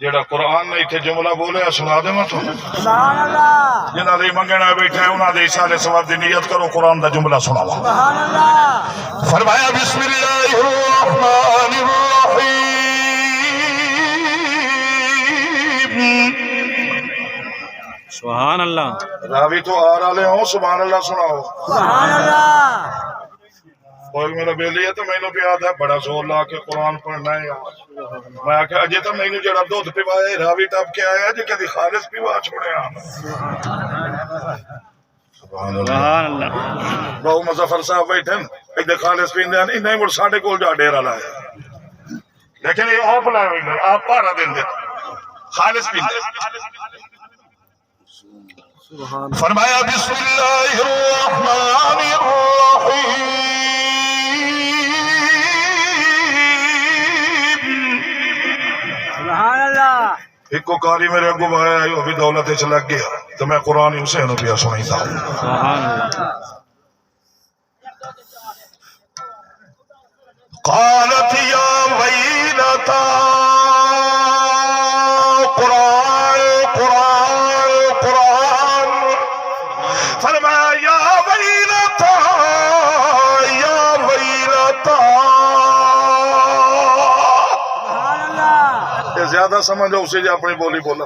جیڑا قرآن نے اتنے جملہ بولے سنا دے میں تو سبحان اللہ جنہاں دے منگنا بیٹھے ہیں انہاں دے سارے ثواب دی نیت کرو قرآن دا جملہ سناوا سبحان اللہ فرمایا بسم اللہ الرحمن الرحیم سبحان اللہ راوی تو آ رہے ہوں سبحان اللہ سناؤ سبحان اللہ کوئی میرا بیلی ہے تو میں نے بھی آدھا ہے بڑا زور لا کے قرآن پڑھنا ہے یار میں آکھا اجے تو میں نے جڑا دودھ پیوایا راوی ٹاپ کے آیا جے کدی خالص پیوا چھوڑے آن سبحان اللہ بہو مظفر صاحب بیٹھن ایدے خالص پیندے ہیں انہیں مڑ ساڑھے کول جا ڈیرہ لائے لیکن یہ آپ لائے ہوئی آپ پارا دیں دے خالص پیندے فرمایا بسم اللہ الرحمن الرحیم سبحان اللہ ایک کو کاری میرے اگو بھایا ہے وہ بھی دولت چ لگ گیا تو میں قرآن حسین پیا سنی تھا سبحان اللہ قالت یا ویلتا قرآن قرآن قرآن فرمایا یا ویلتا یا ویلتا سبحان اللہ یہ زیادہ سمجھو اسے جو اپنی بولی بولا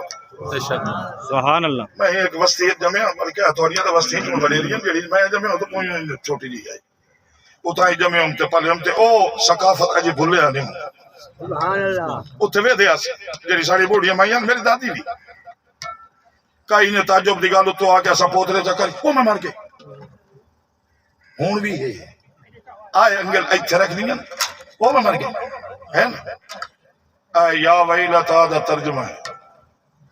سبحان اللہ میں ایک وسطیت جمعہ بلکہ اتوریاں تو وسطیت میں بڑی رہی ہیں جڑی میں جمعہ تو کوئی چھوٹی جی آئی اتائی جمعہ ہم تے پہلے ہم تے او ثقافت اجی بھولے نہیں سبحان اللہ اتھے وے دیا سے جڑی ساری بوڑھیاں مائیاں میری دادی بھی کئی نے تعجب دی گل تو آ کے ایسا پوترے چکر او میں مر کے ہون بھی ہے آئے انگل ایتھے رکھ دیں او میں مر کے ہے نا یا ویلتا دا ترجمہ ہے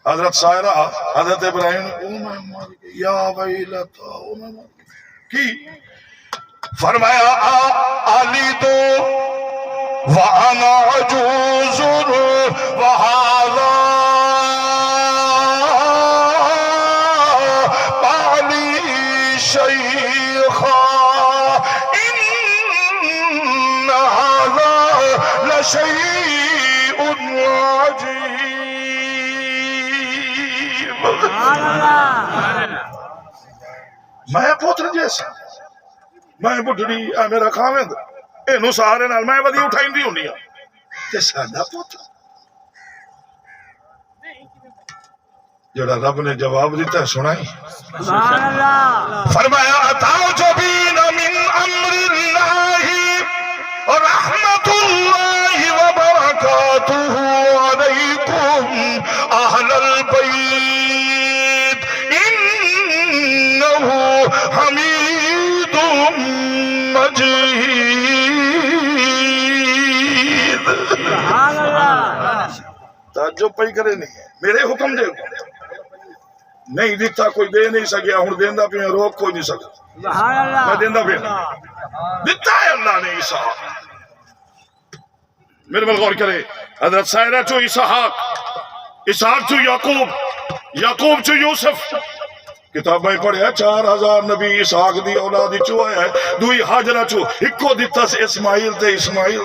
حضرت سائرہ حضرت ابراہیم او میں مر کے یا ویلتا او میں مر کے کی فرمایا علی تو وَأَنَا عَجُوزٌ وَهَذَا بَعْلِي شَيْخًا إِنَّ هَذَا لَشَيْءٌ عَجِيبٌ سبحان اللہ میں پوتر جیسا میں بڑھڑی اے میرا خاوند اینو سارے نال میں ودی اٹھائیں دی ہونی ہاں تے ساڈا پوتر جڑا رب نے جواب دیتا ہے سنائی سبحان اللہ فرمایا اتعجبین من امر اللہ رحمت اللہ وبرکاتہ علیکم اہل البیت انہ حمید مجید سبحان اللہ تعجب پئی کرے نہیں میرے حکم دے نہیں دیتا کوئی دے نہیں سکیا ہوں دیندہ پہ روک کوئی نہیں سکتا سبحان اللہ میں دیندہ پہ دیتا ہے اللہ نے عیسیٰ میرے بل غور کرے حضرت سائرہ چو اسحاق چو یعقوب چو یوسف کتابیں پڑھے 4000 نبی اسحاق دی اولادی چو آیا ہے دوئی حاجرہ چو ہکو دیتا سے اسماعیل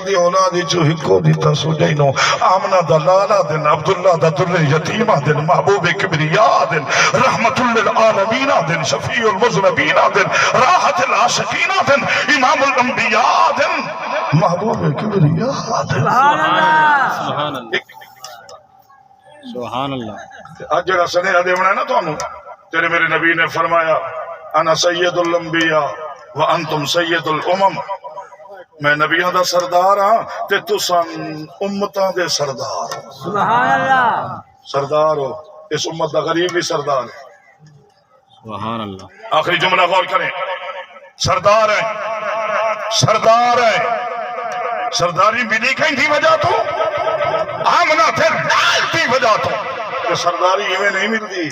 دی اولادی چو ہکو دیتا سو جینو آمنہ دلالہ دن عبداللہ دا در یتیمہ دن محبوب کبریاء دن رحمت للعالمین دن شفیع المذنبین دن راحت العاشقین دن امام الانبیاء دن محبوب کبریاء دن سبحان اللہ سبحان اللہ سبحان اللہ آج جگہ سنیہ دیونا ہے نا تو ہم تیرے میرے نبی نے فرمایا انا سید الانبیاء وانتم سید الامم میں نبیوں دا سردار ہاں تے تسان امتاں دے سردار سبحان اللہ سردار ہو اس امت دا غریب بھی سردار ہے سبحان اللہ آخری جملہ غور کریں سردار ہے سرداری ملی کہیں تھی وجہ تو آمنہ پھر ڈال تھی وجہ تو کہ سرداری ہمیں نہیں ملتی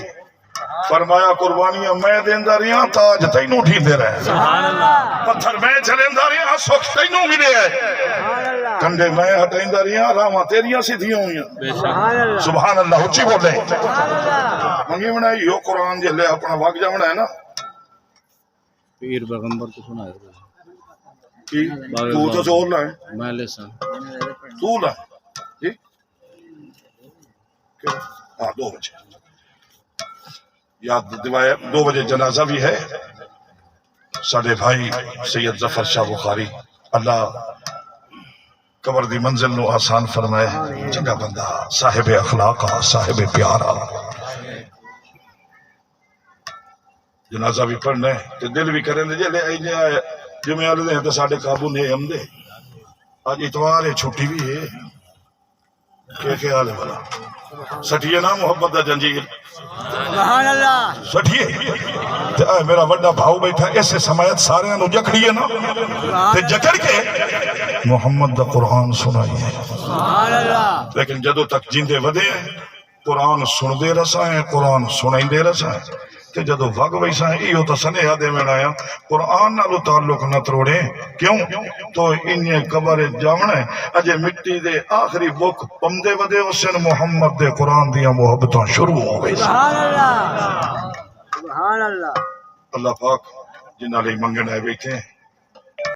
فرمایا قربانیاں میں دیندہ رہی ہاں تاج تینوں ٹھی دے رہے ہیں سبحان اللہ پتھر میں چلیندہ رہی ہاں سکھ تینوں ملے ہیں سبحان اللہ کنڈے میں ہٹائندہ رہی ہاں راما تیریاں سی تھی ہوئی ہیں سبحان اللہ سبحان اللہ اچھی بولے سبحان اللہ منگی بنائی یہ قرآن جلے اپنا واقع جمنا ہے نا پیر پیغمبر کو سنا ہے کہ تو تو زور لائیں میں لسان تو لائیں جی ہاں 2 بجے یاد دلوایا 2 بجے جنازہ بھی ہے ساڈے بھائی سید ظفر شاہ بخاری اللہ قبر دی منزل نو آسان فرمائے چنگا بندہ صاحب اخلاق صاحب پیارا جنازہ بھی پڑھنا ہے تے دل بھی کریں دے جلے اینے آئے جمعہ والے ہیں تے ساڈے قابو نے ہم دے آج اتوار ہے چھٹی بھی ہے کہ خیال ہے والا سٹھیے نا محبت دا جنجیر سبحان اللہ سٹھیے تے اے میرا وڈا بھاؤ بیٹھا ایسے سمایت سارے انو جکڑیے نا تے جکڑ کے محمد دا قرآن سنائیے سبحان اللہ لیکن جدو تک جیندے ودے ہیں قرآن سن دے رسا ہیں قرآن سنائیں دے رسا ہیں تے جدو وگ ویسا ہے ایو تو سنیہ دے میں آیا قرآن نالو تعلق نہ تروڑے کیوں تو انہیں قبر جامن ہے اجے مٹی دے آخری بک پمدے ودے حسین محمد دے قرآن دیا محبتاں شروع ہو گئی سبحان اللہ سبحان اللہ اللہ پاک جنہ لئے منگن ہے بیٹھے ہیں